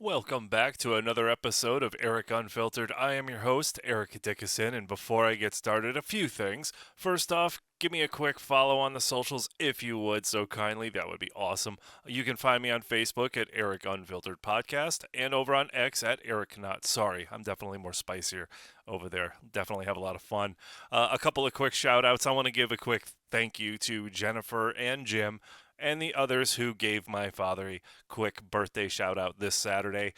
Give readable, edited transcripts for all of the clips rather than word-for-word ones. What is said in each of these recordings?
Welcome back to another episode of Eric Unfiltered. I am your host, Eric Dickinson, and before I get started, a few things. First off, give me a quick follow on the socials if you would so kindly. That would be awesome. You can find me on Facebook at Eric Unfiltered Podcast and over on X at Eric Not Sorry. I'm definitely more spicier over there. Definitely have a lot of fun. A couple of quick shout outs. I want to give a quick thank you to Jennifer and Jim and the others who gave my father a quick birthday shout out this Saturday.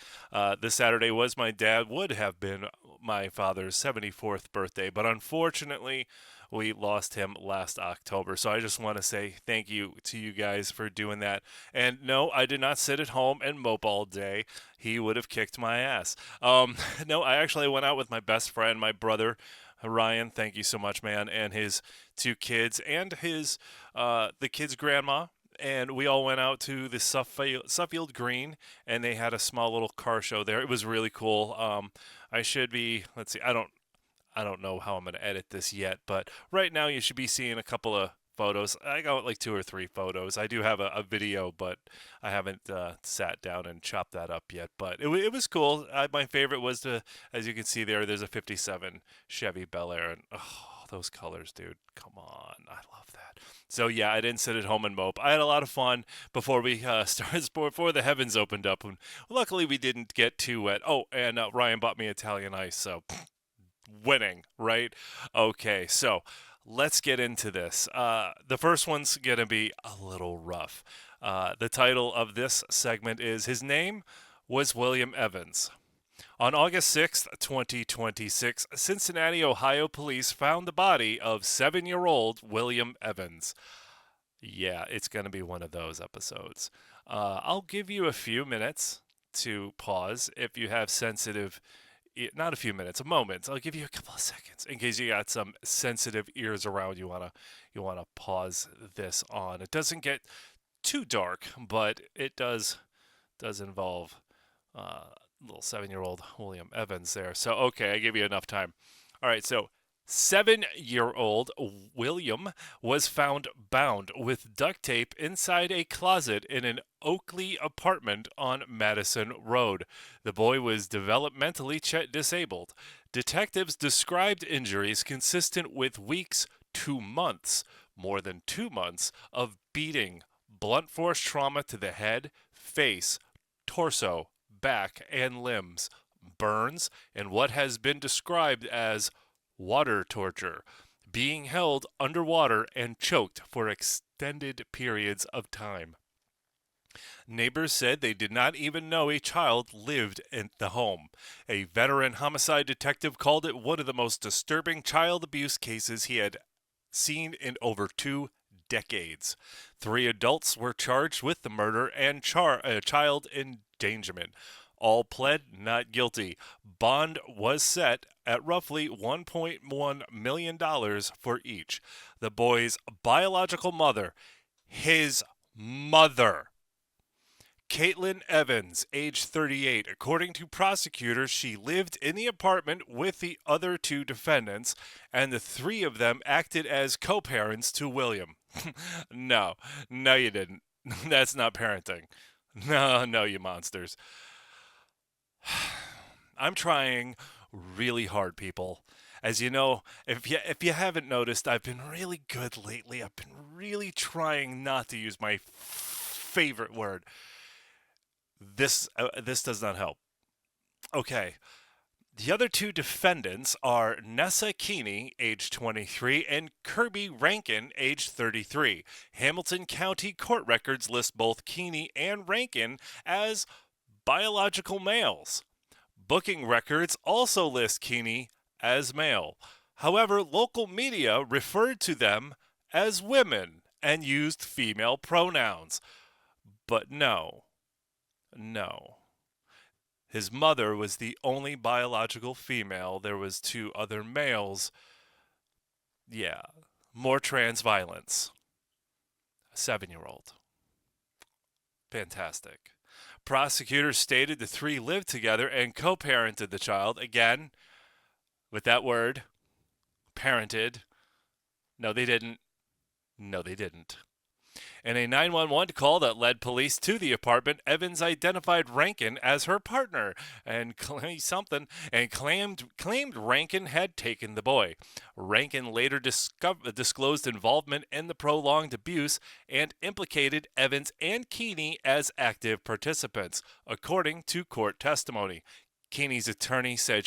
This Saturday was my dad, would have been my father's 74th birthday, but unfortunately, we lost him last October. So I just want to say thank you to you guys for doing that. And no, I did not sit at home and mope all day. He would have kicked my ass. No, I actually went out with my best friend, my brother. Ryan, thank you so much, man, and his two kids and his the kids' grandma, and we all went out to the Suffield Green, and they had a small little car show there. It was really cool. I should be. Let's see. I don't know how I'm going to edit this yet, but right now you should be seeing a couple of photos. I got like two or three photos. I do have a video, but I haven't sat down and chopped that up yet. But it was cool. My favorite was as you can see there's a ~57 Chevy Bel Air, and oh, those colors, dude. Come on, I love that. So yeah, I didn't sit at home and mope. I had a lot of fun before we started, before the heavens opened up, and luckily we didn't get too wet. Oh, and Ryan bought me Italian ice, so winning, right? Okay, so let's get into this. The first one's going to be a little rough. The title of this segment is His Name Was William Evans. On August 6th, 2026, Cincinnati, Ohio police found the body of 7-year-old William Evans. Yeah, it's going to be one of those episodes. I'll give you a few minutes to pause if you have sensitive, not a few minutes, a moment. I'll give you a couple of seconds in case you got some sensitive ears around. You wanna pause this on. It doesn't get too dark, but it does involve little 7-year-old William Evans there. So okay, I give you enough time. All right, so 7-year-old William was found bound with duct tape inside a closet in an Oakley apartment on Madison Road. The boy was developmentally disabled. Detectives described injuries consistent with weeks to months, more than 2 months, of beating, blunt force trauma to the head, face, torso, back, and limbs, burns, and what has been described as water torture, being held underwater and choked for extended periods of time. Neighbors said they did not even know a child lived in the home. A veteran homicide detective called it one of the most disturbing child abuse cases he had seen in over 2 decades. 3 adults were charged with the murder and child endangerment. All pled not guilty. Bond was set at roughly $1.1 million for each. The boy's biological mother, his mother, Caitlin Evans, age 38. According to prosecutors, she lived in the apartment with the other two defendants, and the three of them acted as co parents to William. No, no, you didn't. That's not parenting. No, no, you monsters. I'm trying really hard, people. As you know, if you haven't noticed, I've been really good lately. I've been really trying not to use my favorite word. This does not help. Okay. The other two defendants are Nessa Keeney, age 23, and Kirby Rankin, age 33. Hamilton County court records list both Keeney and Rankin as biological males. Booking records also list Keeney as male. However, local media referred to them as women and used female pronouns. But no, no. His mother was the only biological female. There was two other males. Yeah, more trans violence. A 7-year-old. Fantastic. Prosecutors stated the three lived together and co-parented the child. Again, with that word, parented. No, they didn't. No, they didn't. In a 911 call that led police to the apartment, Evans identified Rankin as her partner and claimed Rankin had taken the boy. Rankin later disclosed involvement in the prolonged abuse and implicated Evans and Keeney as active participants, according to court testimony. Keeney's attorney said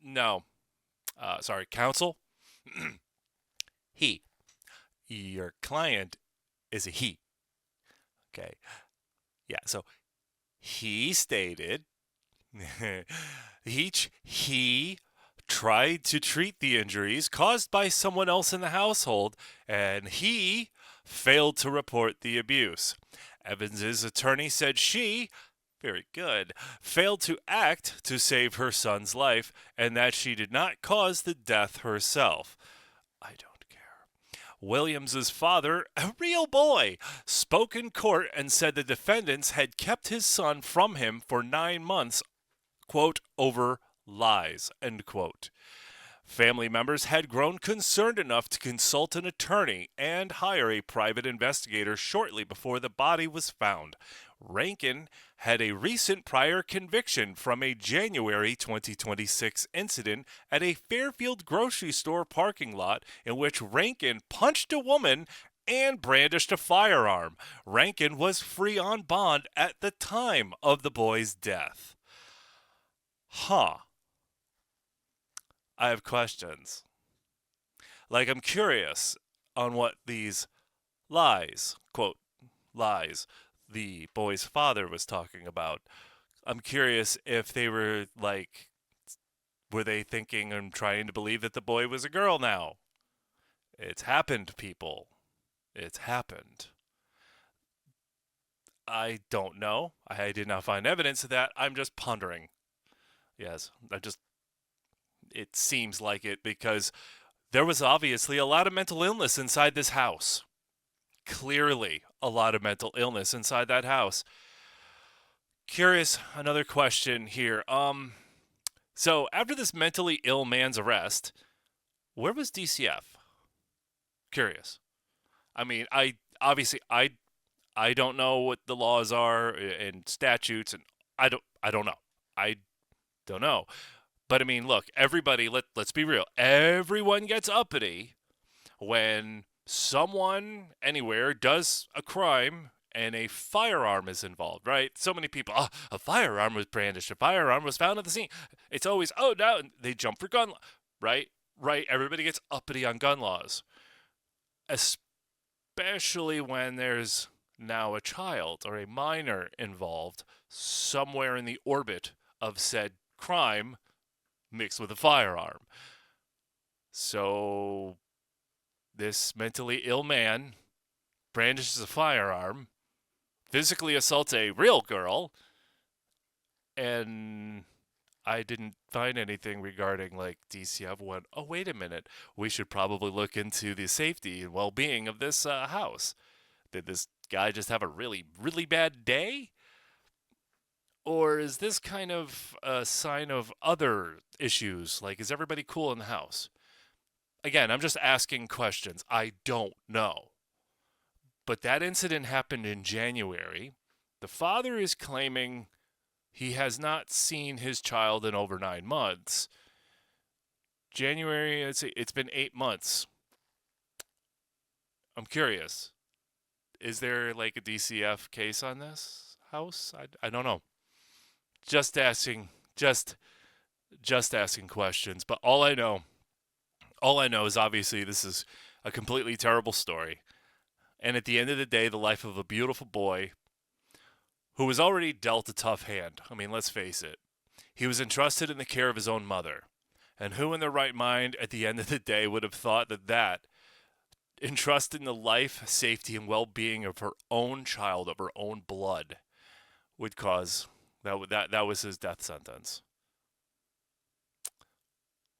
no, counsel, he, your client is a he. Okay. Yeah. So he stated he tried to treat the injuries caused by someone else in the household, and he failed to report the abuse. Evans's attorney said she, very good, failed to act to save her son's life, and that she did not cause the death herself. I don't care. Williams's father, a real boy, spoke in court and said the defendants had kept his son from him for 9 months, quote, over lies, end quote. Family members had grown concerned enough to consult an attorney and hire a private investigator shortly before the body was found. Rankin had a recent prior conviction from a January 2026 incident at a Fairfield grocery store parking lot in which Rankin punched a woman and brandished a firearm. Rankin was free on bond at the time of the boy's death. Huh. I have questions. Like, I'm curious on what these lies, quote, lies, the boy's father was talking about. I'm curious if they were like, were they thinking and trying to believe that the boy was a girl now? It's happened, people. It's happened. I don't know. I did not find evidence of that. I'm just pondering. Yes, it seems like it because there was obviously a lot of mental illness inside this house. Clearly, a lot of mental illness inside that house. Curious, another question here. So after this mentally ill man's arrest, where was DCF? Curious. I mean, I don't know what the laws are and statutes, and I don't know. I don't know. But I mean, look, everybody, let's be real. Everyone gets uppity when someone anywhere does a crime and a firearm is involved, right? So many people, a firearm was brandished, a firearm was found at the scene. It's always, oh, no, they jump for gun, right? Right? Everybody gets uppity on gun laws, especially when there's now a child or a minor involved somewhere in the orbit of said crime mixed with a firearm. So this mentally ill man brandishes a firearm, physically assaults a real girl, and I didn't find anything regarding like DCF went, oh, wait a minute, we should probably look into the safety and well-being of this house. Did this guy just have a really, really bad day? Or is this kind of a sign of other issues? Like, is everybody cool in the house? Again, I'm just asking questions. I don't know. But that incident happened in January. The father is claiming he has not seen his child in over 9 months. January, it's been 8 months. I'm curious. Is there like a DCF case on this house? I don't know. Just asking questions. But all I know is obviously this is a completely terrible story. And at the end of the day, the life of a beautiful boy who was already dealt a tough hand. I mean, let's face it. He was entrusted in the care of his own mother. And who in their right mind at the end of the day would have thought that entrusting the life, safety, and well-being of her own child, of her own blood, would cause that was his death sentence.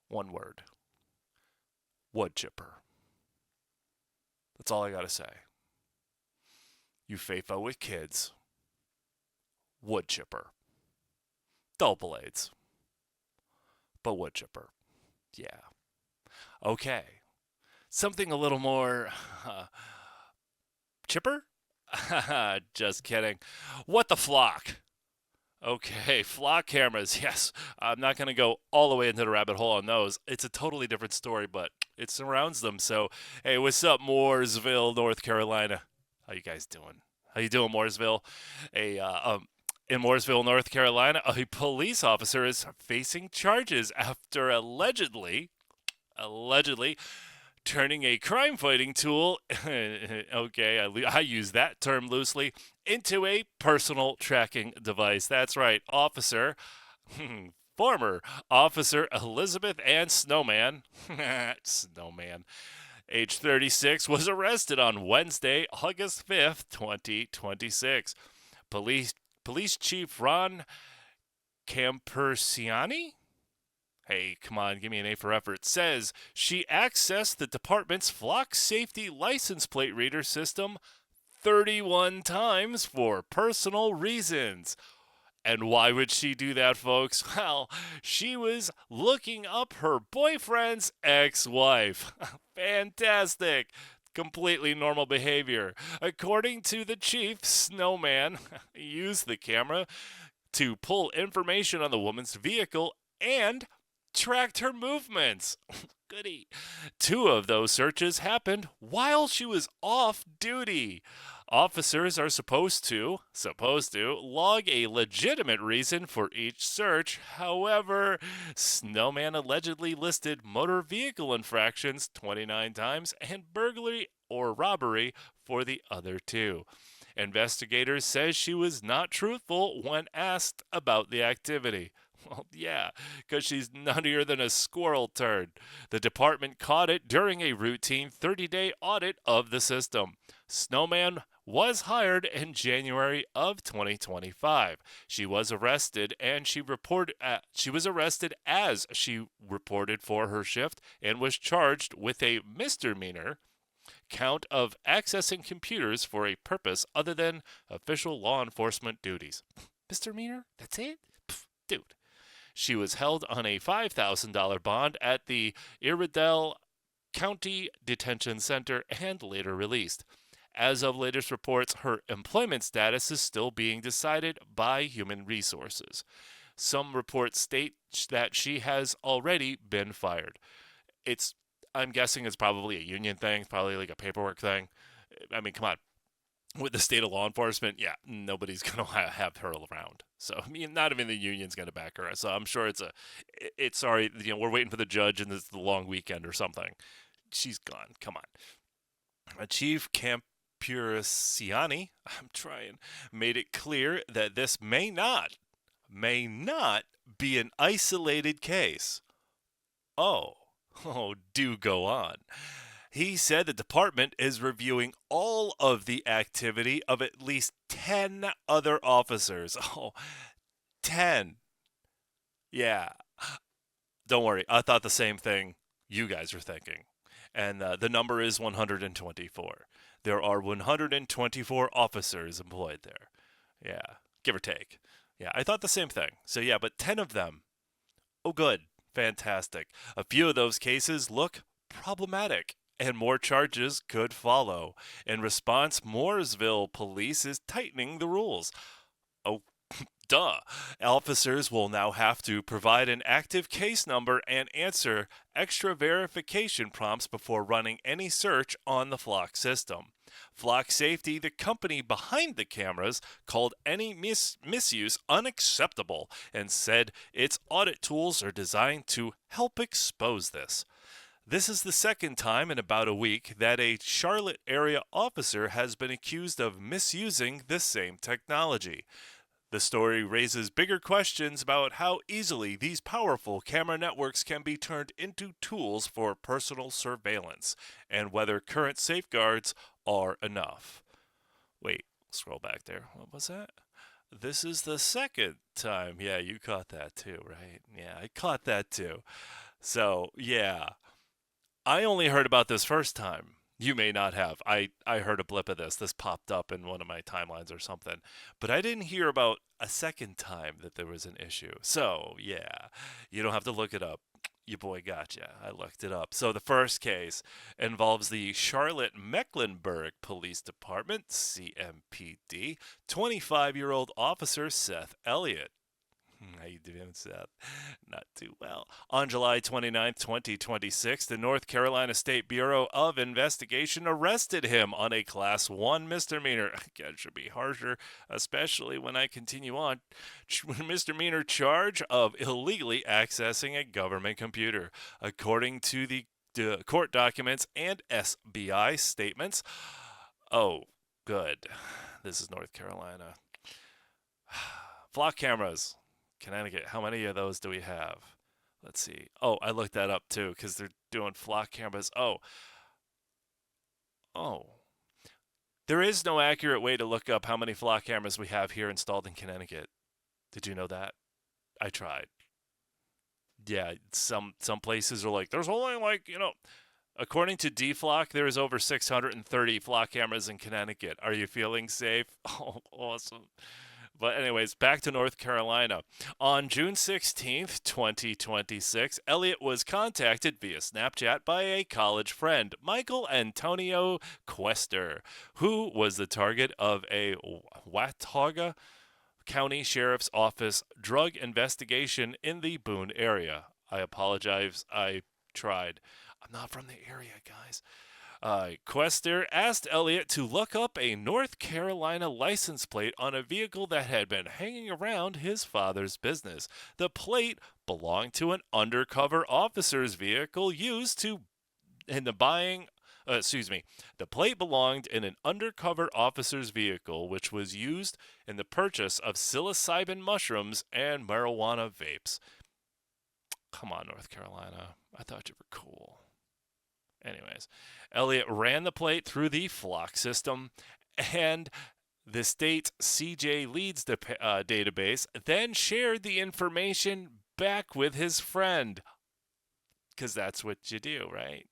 One word. Wood chipper. That's all I gotta say. You FAFO with kids. Wood chipper. Dull blades. But wood chipper. Yeah. Okay. something a little more uh, chipper? Just kidding. What the flock? Okay, flock cameras. Yes, I'm not going to go all the way into the rabbit hole on those. It's a totally different story, but it surrounds them. So, hey, what's up, Mooresville, North Carolina? How you guys doing? How you doing, Mooresville? In Mooresville, North Carolina, a police officer is facing charges after allegedly turning a crime fighting tool, okay, I use that term loosely, into a personal tracking device. That's right, former Officer Elizabeth Ann Snowman, age 36, was arrested on Wednesday, August 5th, 2026. Police, Police Chief Ron Campersiani? Hey, come on, give me an A for effort. Says she accessed the department's flock safety license plate reader system 31 times for personal reasons. And why would she do that, folks? Well, she was looking up her boyfriend's ex wife. Fantastic. Completely normal behavior. According to the chief, Snowman used the camera to pull information on the woman's vehicle and tracked her movements. Goody. Two of those searches happened while she was off duty. Officers are supposed to log a legitimate reason for each search. However, Snowman allegedly listed motor vehicle infractions 29 times and burglary or robbery for the other two. Investigators says she was not truthful when asked about the activity. Well, yeah, because she's nuttier than a squirrel turd. The department caught it during a routine 30-day audit of the system. Snowman was hired in January of 2025. She was arrested as she reported for her shift and was charged with a misdemeanor count of accessing computers for a purpose other than official law enforcement duties. Misdemeanor? That's it? Pff, dude. She was held on a $5,000 bond at the Iredell County Detention Center and later released. As of latest reports, her employment status is still being decided by Human Resources. Some reports state that she has already been fired. I'm guessing it's probably a union thing, probably like a paperwork thing. I mean, come on. With the state of law enforcement, yeah, nobody's going to have her around. So, I mean, not even the union's going to back her. So I'm sure sorry, we're waiting for the judge and it's the long weekend or something. She's gone. Come on. Chief Campuriciani, I'm trying, made it clear that this may not be an isolated case. Oh, do go on. He said the department is reviewing all of the activity of at least 10 other officers. Oh, 10. Yeah. Don't worry. I thought the same thing you guys were thinking. And the number is 124. There are 124 officers employed there. Yeah. Give or take. Yeah, I thought the same thing. So, yeah, but 10 of them. Oh, good. Fantastic. A few of those cases look problematic, and more charges could follow. In response, Mooresville police is tightening the rules. Oh, duh. Officers will now have to provide an active case number and answer extra verification prompts before running any search on the Flock system. Flock Safety, the company behind the cameras, called any misuse unacceptable and said its audit tools are designed to help expose this. This is the second time in about a week that a Charlotte area officer has been accused of misusing the same technology. The story raises bigger questions about how easily these powerful camera networks can be turned into tools for personal surveillance, and whether current safeguards are enough. Wait, scroll back there. What was that? This is the second time. Yeah, you caught that too, right? Yeah, I caught that too. So, yeah. I only heard about this first time. You may not have. I heard a blip of this. This popped up in one of my timelines or something. But I didn't hear about a second time that there was an issue. So, yeah, you don't have to look it up. Your boy gotcha. I looked it up. So the first case involves the Charlotte Mecklenburg Police Department, CMPD, 25-year-old officer Seth Elliott. How you doing, Seth? Not too well. On July 29th, 2026, the North Carolina State Bureau of Investigation arrested him on a Class 1 misdemeanor. It should be harsher, especially when I continue on. Misdemeanor charge of illegally accessing a government computer. According to the court documents and SBI statements. Oh, good. This is North Carolina. Flock cameras. Connecticut. How many of those do we have? Let's see. Oh, I looked that up too because they're doing flock cameras. Oh. There is no accurate way to look up how many flock cameras we have here installed in Connecticut. Did you know that? I tried. Yeah, some places are like, there's only according to DFlock, there is over 630 flock cameras in Connecticut. Are you feeling safe? Oh, awesome. But anyways, back to North Carolina. On June 16th, 2026, Elliott was contacted via Snapchat by a college friend, Michael Antonio Quester, who was the target of a Watauga County Sheriff's Office drug investigation in the Boone area. I apologize. I tried. I'm not from the area, guys. Quester asked Elliott to look up a North Carolina license plate on a vehicle that had been hanging around his father's business. The plate belonged to an undercover officer's vehicle used to in the buying. The plate belonged in an undercover officer's vehicle, which was used in the purchase of psilocybin mushrooms and marijuana vapes. Come on, North Carolina. I thought you were cool. Anyways, Elliott ran the plate through the flock system and the state CJ Leads database, then shared the information back with his friend. Because that's what you do, right?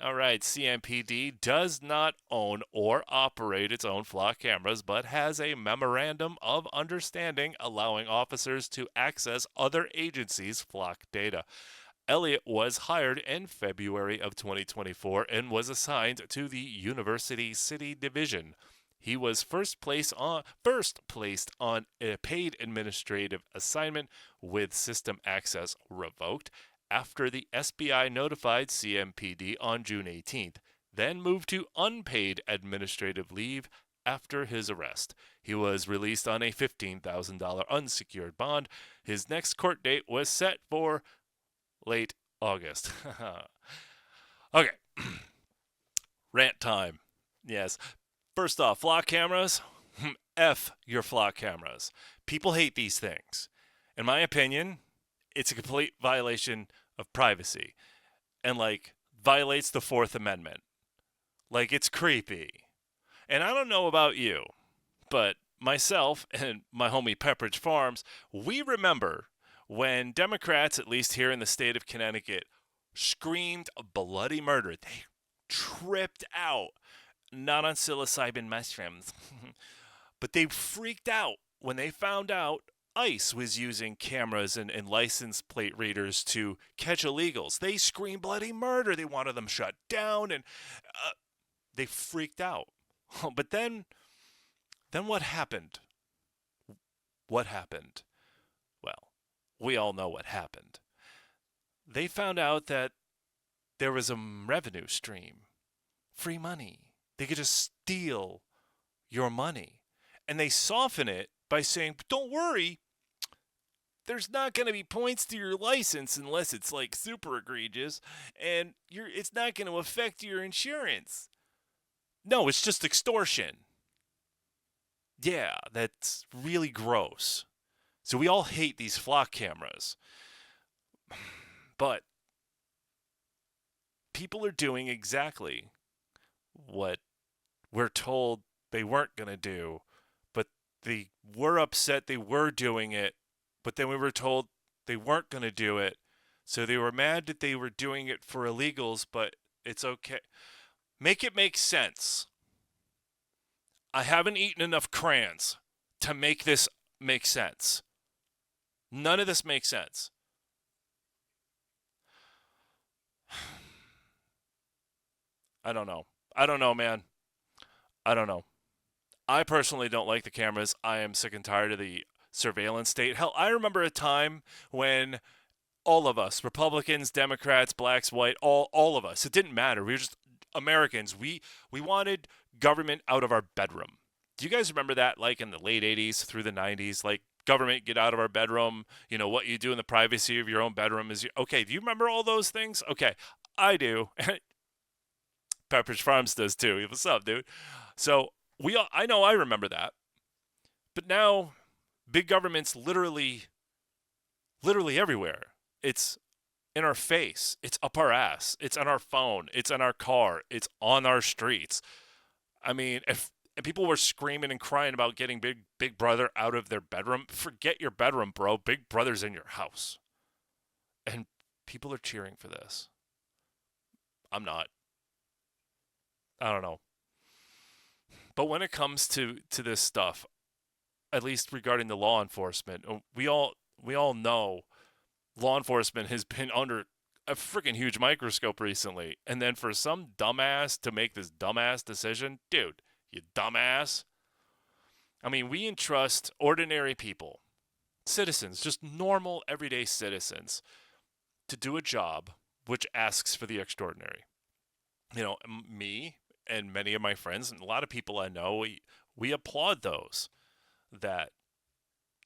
All right, CMPD does not own or operate its own flock cameras, but has a memorandum of understanding allowing officers to access other agencies' flock data. Elliott was hired in February of 2024 and was assigned to the University City Division. He was first placed on a paid administrative assignment with system access revoked after the SBI notified CMPD on June 18th, then moved to unpaid administrative leave after his arrest. He was released on a $15,000 unsecured bond. His next court date was set for late August. Okay. Rant time. Yes. First off, flock cameras. F your flock cameras. People hate these things. In my opinion, it's a complete violation of privacy and violates the Fourth Amendment. It's creepy. And I don't know about you, but myself and my homie Pepperidge Farms, we remember when Democrats, at least here in the state of Connecticut, screamed bloody murder. They tripped out, not on psilocybin mushrooms, but they freaked out when they found out ICE was using cameras and license plate readers to catch illegals. They screamed bloody murder. They wanted them shut down, and they freaked out. But then what happened? What happened? Well, we all know what happened. They found out that there was a revenue stream, free money. They could just steal your money. And they soften it by saying, don't worry, there's not going to be points to your license unless it's super egregious, and it's not going to affect your insurance. No, it's just extortion. Yeah, that's really gross. So we all hate these flock cameras. But people are doing exactly what we're told they weren't going to do. But they were upset they were doing it. But then we were told they weren't going to do it. So they were mad that they were doing it for illegals, but it's okay. Make it make sense. I haven't eaten enough crayons to make this make sense. None of this makes sense. I don't know. I don't know, man. I don't know. I personally don't like the cameras. I am sick and tired of the surveillance state. Hell, I remember a time when all of us, Republicans, Democrats, blacks, white, all of us, it didn't matter. We were just Americans. We wanted government out of our bedroom. Do you guys remember that, like in the late 80s through the 90s? Like, government, get out of our bedroom. You know, what you do in the privacy of your own bedroom is okay. Do you remember all those things? Okay, I do. Pepperidge Farms does too. What's up, dude? So I know I remember that, but now big government's literally everywhere. It's in our face. It's up our ass. It's on our phone. It's in our car. It's on our streets. I mean, if people were screaming and crying about getting Big Brother out of their bedroom, forget your bedroom, bro. Big Brother's in your house, and people are cheering for this. I'm not. I don't know. But when it comes to this stuff, at least regarding the law enforcement, we all know law enforcement has been under a freaking huge microscope recently. And then for some dumbass to make this dumbass decision, dude, you dumbass. I mean, we entrust ordinary people, citizens, just normal everyday citizens, to do a job which asks for the extraordinary. You know, me and many of my friends and a lot of people I know, we applaud those that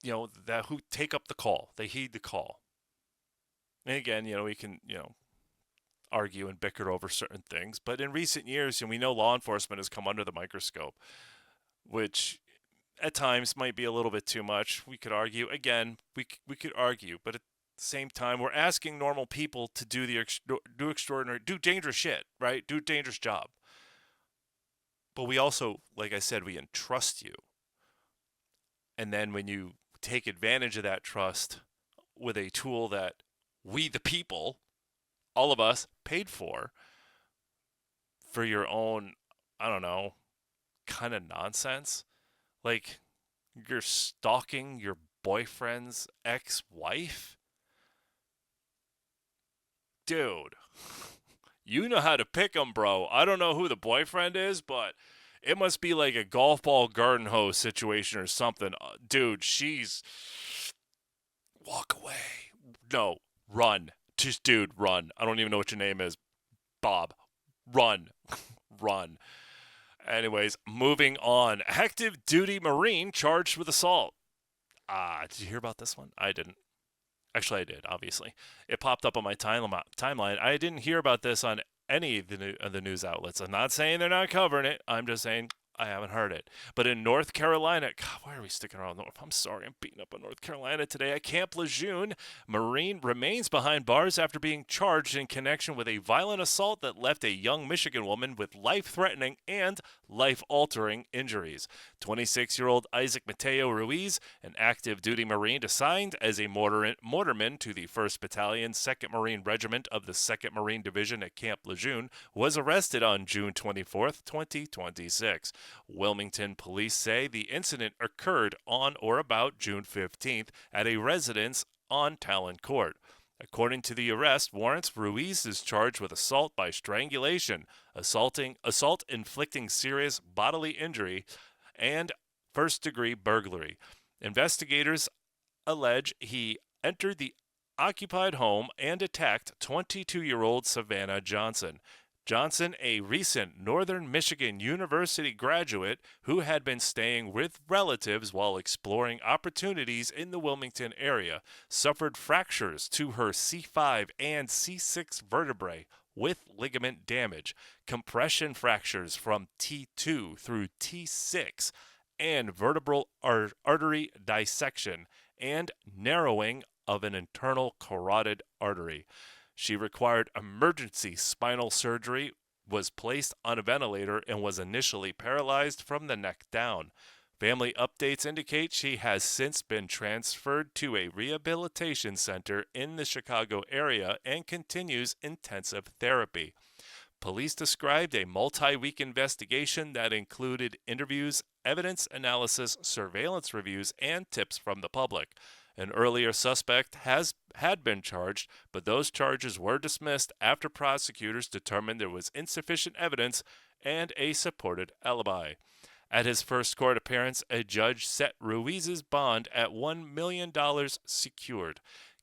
that who take up the call. They heed the call. And again, we can, argue and bicker over certain things, but in recent years, we know law enforcement has come under the microscope, which at times might be a little bit too much. We could argue again. We could argue, but at the same time, we're asking normal people to do extraordinary, do dangerous shit, right? Do a dangerous job. But we also, like I said, we entrust you, and then when you take advantage of that trust with a tool that we, the people, all of us, paid for your own, I don't know, kind of nonsense. Like, you're stalking your boyfriend's ex-wife? Dude, you know how to pick 'em, bro. I don't know who the boyfriend is, but it must be like a golf ball garden hose situation or something. Dude, she's... Walk away. No, run. Just, dude, run. I don't even know what your name is. Bob. Run. Run. Anyways, moving on. Active duty Marine charged with assault. Did you hear about this one? I didn't. Actually, I did, obviously. It popped up on my timeline. I didn't hear about this on any of the news outlets. I'm not saying they're not covering it. I'm just saying I haven't heard it. But in North Carolina, God, why are we sticking around North? I'm sorry, I'm beating up on North Carolina today. At Camp Lejeune, Marine remains behind bars after being charged in connection with a violent assault that left a young Michigan woman with life-threatening and life-altering injuries. 26-year-old Isaac Mateo Ruiz, an active duty Marine assigned as a mortarman to the 1st Battalion, 2nd Marine Regiment of the 2nd Marine Division at Camp Lejeune, was arrested on June 24, 2026. Wilmington police say the incident occurred on or about June 15th at a residence on Talon Court. According to the arrest warrants, Ruiz is charged with assault by strangulation, assault inflicting serious bodily injury, and first-degree burglary. Investigators allege he entered the occupied home and attacked 22-year-old Savannah Johnson. Johnson, a recent Northern Michigan University graduate who had been staying with relatives while exploring opportunities in the Wilmington area, suffered fractures to her C5 and C6 vertebrae with ligament damage, compression fractures from T2 through T6, and vertebral artery dissection and narrowing of an internal carotid artery. She required emergency spinal surgery, was placed on a ventilator, and was initially paralyzed from the neck down. Family updates indicate she has since been transferred to a rehabilitation center in the Chicago area and continues intensive therapy. Police described a multi-week investigation that included interviews, evidence analysis, surveillance reviews, and tips from the public. An earlier suspect had been charged, but those charges were dismissed after prosecutors determined there was insufficient evidence and a supported alibi. At his first court appearance, a judge set Ruiz's bond at $1 million secured.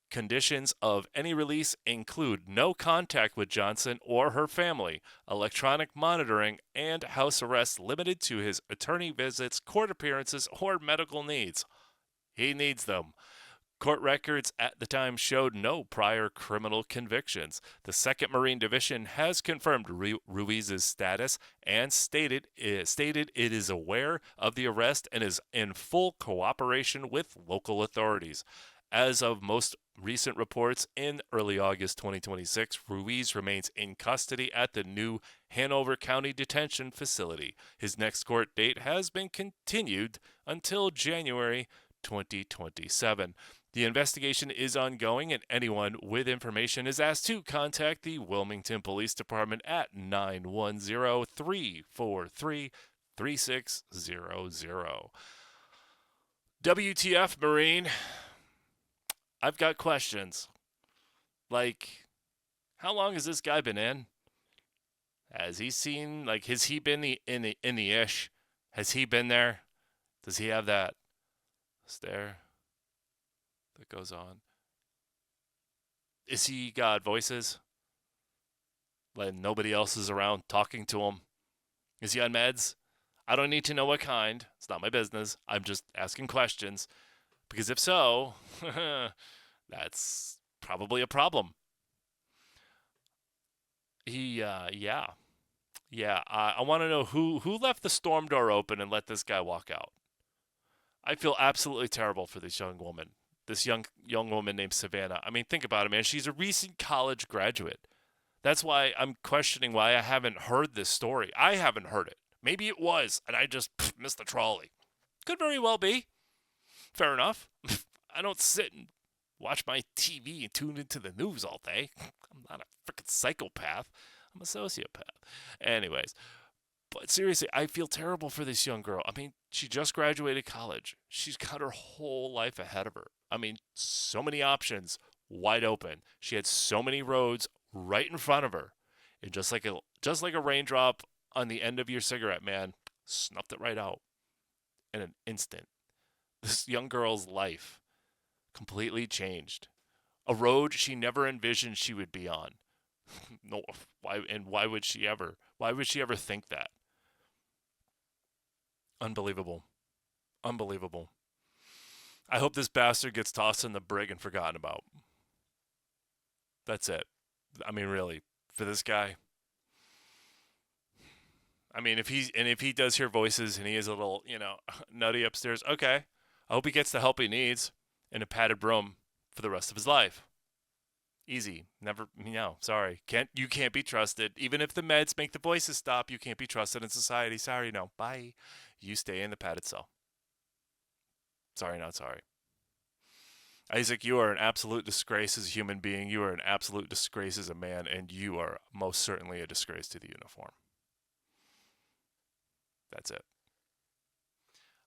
Conditions of any release include no contact with Johnson or her family, electronic monitoring, and house arrest limited to his attorney visits, court appearances, or medical needs. He needs them. Court records at the time showed no prior criminal convictions. The 2nd Marine Division has confirmed Ruiz's status and stated it is aware of the arrest and is in full cooperation with local authorities. As of most recent reports in early August 2026, Ruiz remains in custody at the new Hanover County Detention Facility. His next court date has been continued until January 2027. The investigation is ongoing, and anyone with information is asked to contact the Wilmington Police Department at 910-343-3600. WTF, Marine? I've got questions. Like, how long has this guy been in? Has he seen, like, has he been in the ish? Has he been there? Does he have that stare that goes on? Is he got voices? Like nobody else is around talking to him? Is he on meds? I don't need to know what kind. It's not my business. I'm just asking questions. Because if so, that's probably a problem. Yeah. I want to know who left the storm door open and let this guy walk out. I feel absolutely terrible for this young woman. This young woman named Savannah. I mean, think about it, man. She's a recent college graduate. That's why I'm questioning why I haven't heard this story. I haven't heard it. Maybe it was, and I just missed the trolley. Could very well be. Fair enough. I don't sit and watch my TV and tune into the news all day. I'm not a freaking psychopath. I'm a sociopath. Anyways, but seriously, I feel terrible for this young girl. I mean, she just graduated college. She's got her whole life ahead of her. I mean, so many options wide open. She had so many roads right in front of her. And just like a raindrop on the end of your cigarette, man, snuffed it right out in an instant. This young girl's life completely changed. A road she never envisioned she would be on. No, why would she ever? Why would she ever think that? Unbelievable. Unbelievable. I hope this bastard gets tossed in the brig and forgotten about. That's it. I mean, really, for this guy. I mean, if he does hear voices and he is a little, nutty upstairs, okay. I hope he gets the help he needs in a padded room for the rest of his life. Easy. Never, sorry. You can't be trusted. Even if the meds make the voices stop, you can't be trusted in society. Sorry, no. Bye. You stay in the padded cell. Sorry, not sorry. Isaac, you are an absolute disgrace as a human being. You are an absolute disgrace as a man, and you are most certainly a disgrace to the uniform. That's it.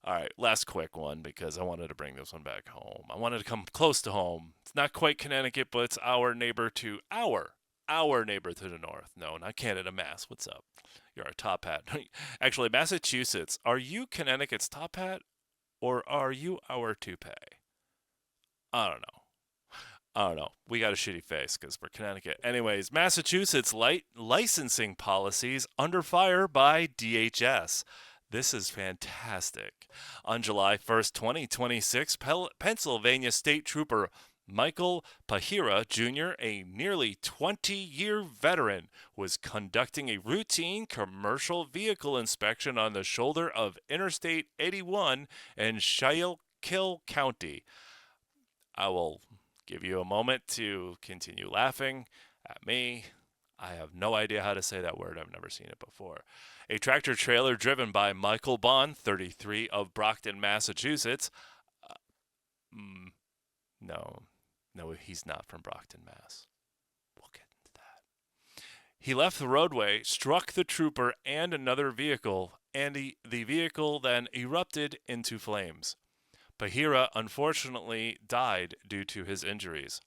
All right, last quick one because I wanted to bring this one back home. I wanted to come close to home. It's not quite Connecticut, but it's our neighbor to our neighbor to the north. No, not Canada, Mass. What's up? You're our top hat. Actually, Massachusetts. Are you Connecticut's top hat, or are you our toupee? I don't know. We got a shitty face because we're Connecticut. Anyways, Massachusetts licensing policies under fire by DHS. This is fantastic. On July 1st, 2026, Pennsylvania State Trooper Michael Pahira Jr., a nearly 20-year veteran, was conducting a routine commercial vehicle inspection on the shoulder of Interstate 81 in Schuylkill County. I will give you a moment to continue laughing at me. I have no idea how to say that word. I've never seen it before. A tractor trailer driven by Michael Bond, 33, of Brockton, Massachusetts. No, he's not from Brockton, Mass. We'll get into that. He left the roadway, struck the trooper and another vehicle, and the vehicle then erupted into flames. Bahira unfortunately died due to his injuries.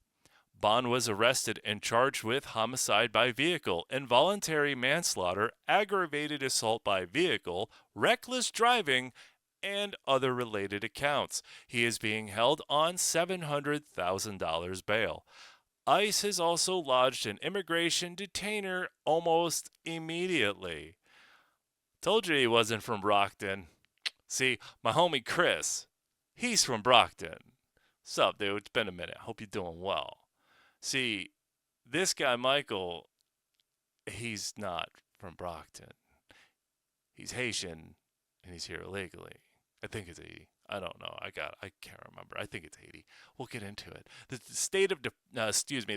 Bond was arrested and charged with homicide by vehicle, involuntary manslaughter, aggravated assault by vehicle, reckless driving, and other related accounts. He is being held on $700,000 bail. ICE has also lodged an immigration detainer almost immediately. Told you he wasn't from Brockton. See, my homie Chris, he's from Brockton. Sup, dude? It's been a minute. Hope you're doing well. See, this guy Michael, he's not from Brockton. He's Haitian and he's here illegally. I think it's 80. I don't know. I can't remember. I think it's 80. We'll get into it. The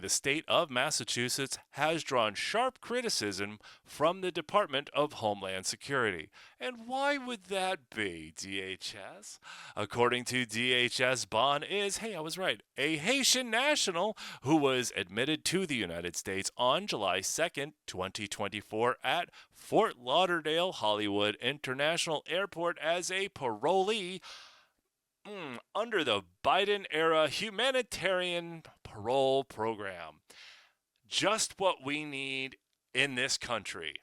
state of Massachusetts has drawn sharp criticism from the Department of Homeland Security. And why would that be, DHS? According to DHS, Bond is, hey, I was right, a Haitian national who was admitted to the United States on July 2nd, 2024 at Fort Lauderdale Hollywood International Airport as a parolee under the Biden-era humanitarian parole program. Just what we need in this country.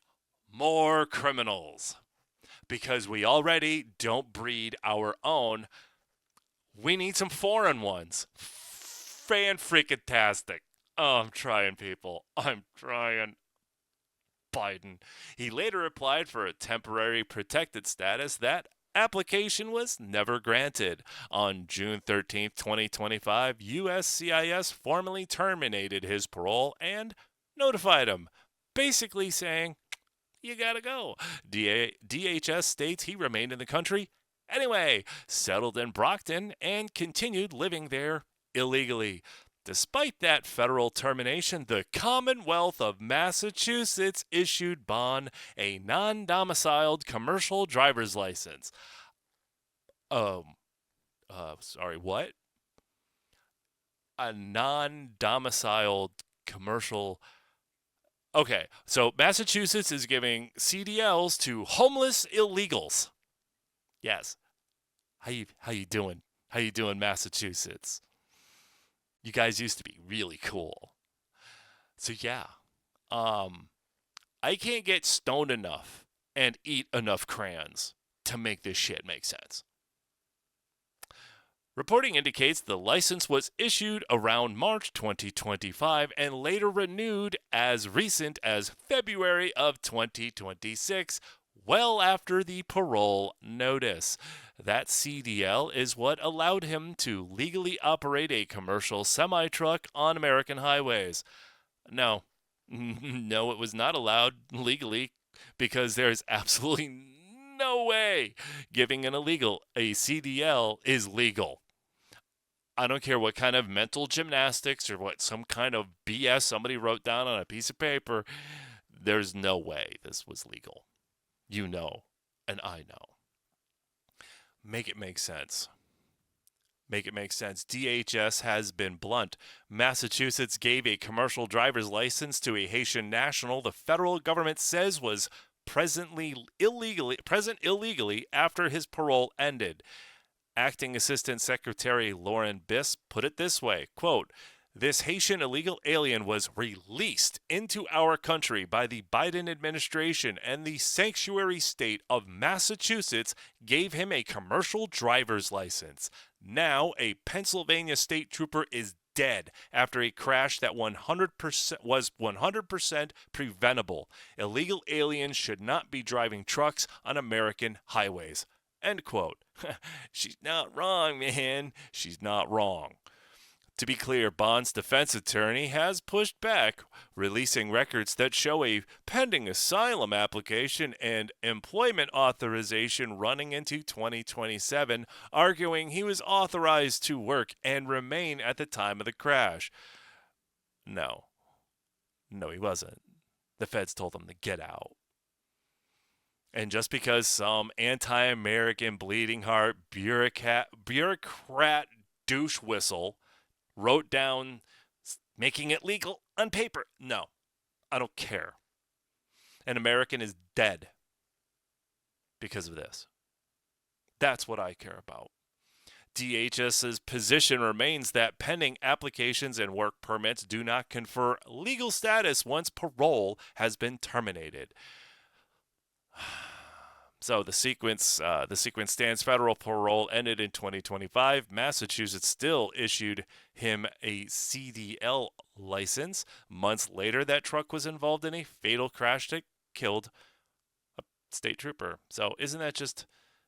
More criminals. Because we already don't breed our own. We need some foreign ones. Fan-freaking-tastic. Oh, I'm trying, people. I'm trying. Biden. He later applied for a temporary protected status. That application was never granted. On June 13, 2025, USCIS formally terminated his parole and notified him, basically saying, you gotta go. DHS states he remained in the country anyway, settled in Brockton, and continued living there illegally. Despite that federal termination, the Commonwealth of Massachusetts issued Bond a non-domiciled commercial driver's license. Sorry, what? A non-domiciled commercial. Okay, so Massachusetts is giving CDLs to homeless illegals. Yes. How you doing? How you doing, Massachusetts? You guys used to be really cool. So yeah, I can't get stoned enough and eat enough crayons to make this shit make sense. Reporting indicates the license was issued around March 2025 and later renewed as recent as February of 2026, well after the parole notice. That CDL is what allowed him to legally operate a commercial semi-truck on American highways. No, no, it was not allowed legally because there's absolutely no way giving an illegal a CDL is legal. I don't care what kind of mental gymnastics or what some kind of BS somebody wrote down on a piece of paper. There's no way this was legal. You know, and I know. Make it make sense. Make it make sense. DHS has been blunt. Massachusetts gave a commercial driver's license to a Haitian national the federal government says was present illegally after his parole ended. Acting Assistant Secretary Lauren Biss put it this way, quote, this Haitian illegal alien was released into our country by the Biden administration, and the sanctuary state of Massachusetts gave him a commercial driver's license. Now, a Pennsylvania state trooper is dead after a crash that 100% preventable. Illegal aliens should not be driving trucks on American highways. End quote. She's not wrong, man. She's not wrong. To be clear, Bond's defense attorney has pushed back, releasing records that show a pending asylum application and employment authorization running into 2027, arguing he was authorized to work and remain at the time of the crash. No, he wasn't. The feds told him to get out. And just because some anti-American bleeding heart bureaucrat douche whistle wrote down making it legal on paper. No, I don't care. An American is dead because of this. That's what I care about. DHS's position remains that pending applications and work permits do not confer legal status once parole has been terminated. So the sequence stands. Federal parole ended in 2025. Massachusetts still issued him a CDL license. Months later, that truck was involved in a fatal crash that killed a state trooper. So isn't that just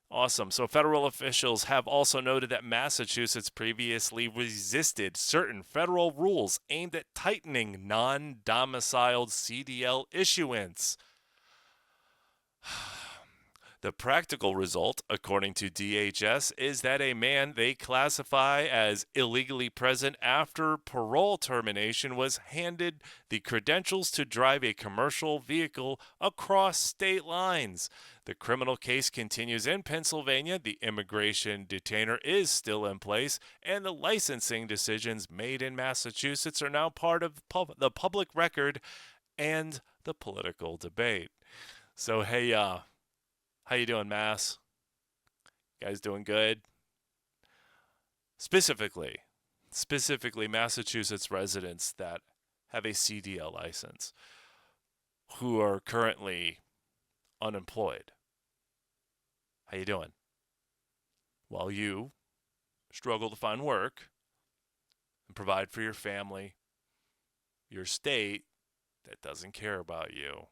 awesome? So federal officials have also noted that Massachusetts previously resisted certain federal rules aimed at tightening non-domiciled CDL issuance. The practical result, according to DHS, is that a man they classify as illegally present after parole termination was handed the credentials to drive a commercial vehicle across state lines. The criminal case continues in Pennsylvania. The immigration detainer is still in place, and the licensing decisions made in Massachusetts are now part of the public record and the political debate. So, hey, how you doing, Mass? You guys doing good? Specifically, Massachusetts residents that have a CDL license who are currently unemployed. How you doing? While you struggle to find work and provide for your family, your state that doesn't care about you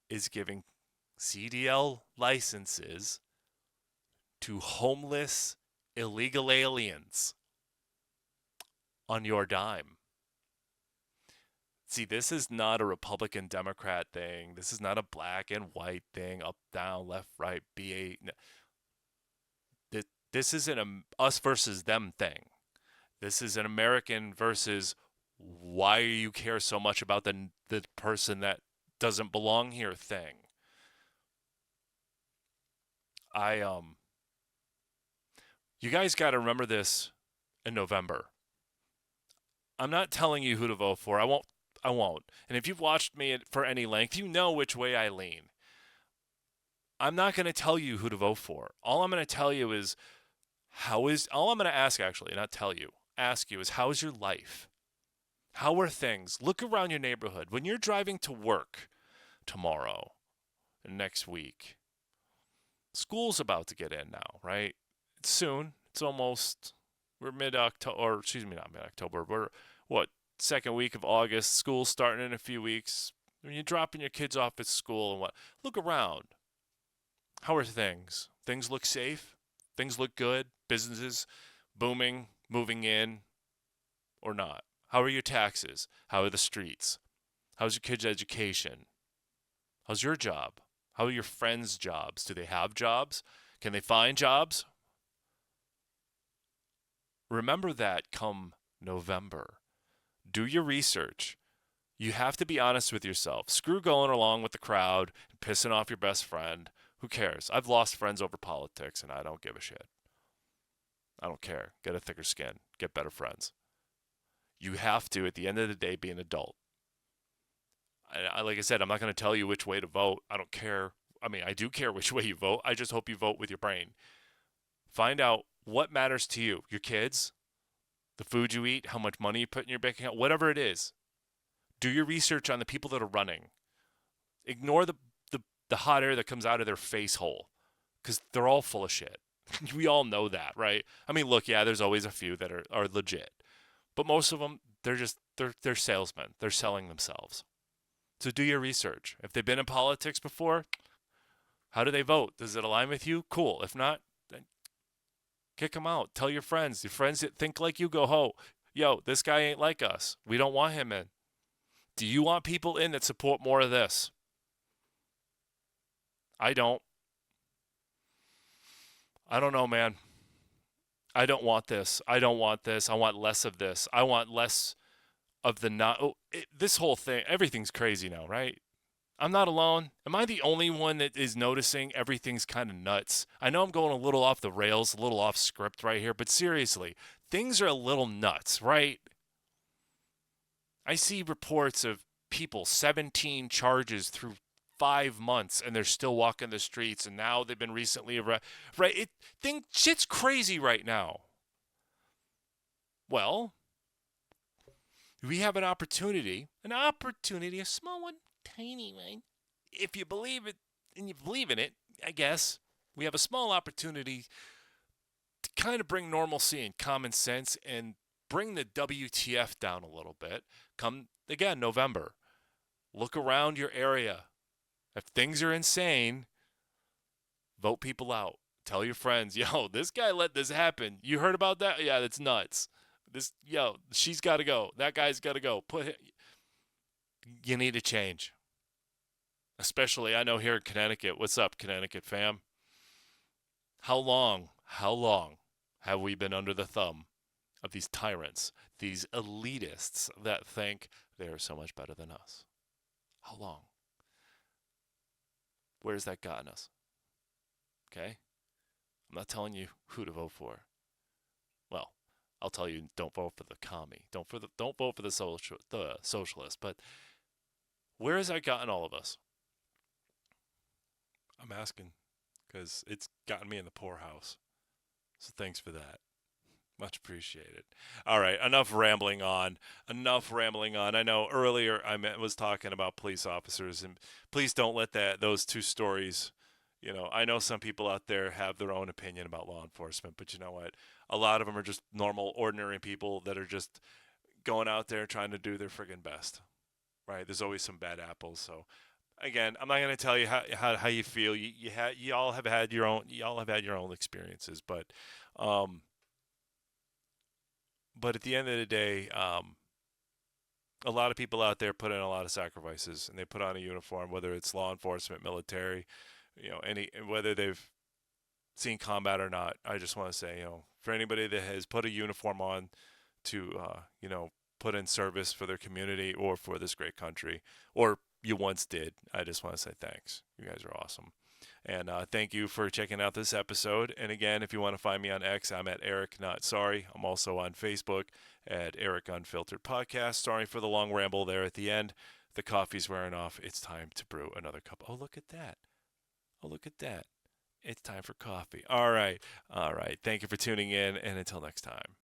is giving CDL licenses to homeless illegal aliens on your dime. See, this is not a Republican Democrat thing. This is not a black and white thing, up, down, left, right, BA. This isn't a us versus them thing. This is an American versus why you care so much about the person that doesn't belong here thing. You guys got to remember this in November. I'm not telling you who to vote for. I won't. And if you've watched me for any length, you know which way I lean. I'm not going to tell you who to vote for. All I'm going to tell you is all I'm going to ask, actually, not tell you, ask you is, how is your life? How are things? Look around your neighborhood. When you're driving to work tomorrow, next week, school's about to get in now, right? It's soon. It's almost, we're mid-October, or excuse me, not mid-October. We're, second week of August. School's starting in a few weeks. When you're dropping your kids off at school and what, look around. How are things? Things look safe? Things look good? Businesses booming, moving in, or not? How are your taxes? How are the streets? How's your kids' education? How's your job? How are your friends' jobs? Do they have jobs? Can they find jobs? Remember that come November. Do your research. You have to be honest with yourself. Screw going along with the crowd and pissing off your best friend. Who cares? I've lost friends over politics, and I don't give a shit. I don't care. Get a thicker skin. Get better friends. You have to, at the end of the day, be an adult. Like I said, I'm not going to tell you which way to vote. I don't care. I mean, I do care which way you vote. I just hope you vote with your brain. Find out what matters to you. Your kids, the food you eat, how much money you put in your bank account, whatever it is. Do your research on the people that are running. Ignore the hot air that comes out of their face hole, because they're all full of shit. We all know that, right? I mean, look, yeah, there's always a few that are legit, but most of them, they're salesmen. They're selling themselves. So do your research. If they've been in politics before, how do they vote? Does it align with you? Cool. If not, then kick them out. Tell your friends that think like you, go, ho, yo, this guy ain't like us. We don't want him in. Do you want people in that support more of this? I don't. I don't know, man. I don't want this. I don't want this. I want less of this. I want less of the not. This whole thing, everything's crazy now, right? I'm not alone. Am I the only one that is noticing everything's kind of nuts? I know I'm going a little off the rails, a little off script right here, but seriously, things are a little nuts, right? I see reports of people, 17 charges through 5 months and they're still walking the streets, and now they've been recently arrested. Right? Shit's crazy right now. Well, we have an opportunity, a small one, tiny one. If you believe it and you believe in it, I guess, we have a small opportunity to kind of bring normalcy and common sense and bring the WTF down a little bit. Come, again, November. Look around your area. If things are insane, vote people out. Tell your friends, yo, this guy let this happen. You heard about that? Yeah, that's nuts. She's got to go. That guy's got to go. You need to change. Especially, I know here in Connecticut. What's up, Connecticut fam? How long have we been under the thumb of these tyrants, these elitists that think they're so much better than us? How long? Where's that gotten us? Okay? I'm not telling you who to vote for. Well, I'll tell you, don't vote for the commie. Don't vote for the socialist. But where has that gotten all of us? I'm asking because it's gotten me in the poorhouse. So thanks for that. Much appreciated. All right, enough rambling on. I know earlier I was talking about police officers, and please don't let those two stories. I know some people out there have their own opinion about law enforcement, but you know what? A lot of them are just normal, ordinary people that are just going out there trying to do their friggin' best. Right? There's always some bad apples. So, again, I'm not going to tell you how you feel. You all have had your own experiences, but at the end of the day, a lot of people out there put in a lot of sacrifices, and they put on a uniform, whether it's law enforcement, military, whether they've seen combat or not. I just want to say, for anybody that has put a uniform on to, put in service for their community or for this great country, or you once did, I just want to say thanks. You guys are awesome. And thank you for checking out this episode. And again, if you want to find me on X, I'm at Eric Not Sorry. I'm also on Facebook at Eric Unfiltered Podcast. Sorry for the long ramble there at the end. The coffee's wearing off. It's time to brew another cup. Oh, look at that. It's time for coffee. All right. Thank you for tuning in, and until next time.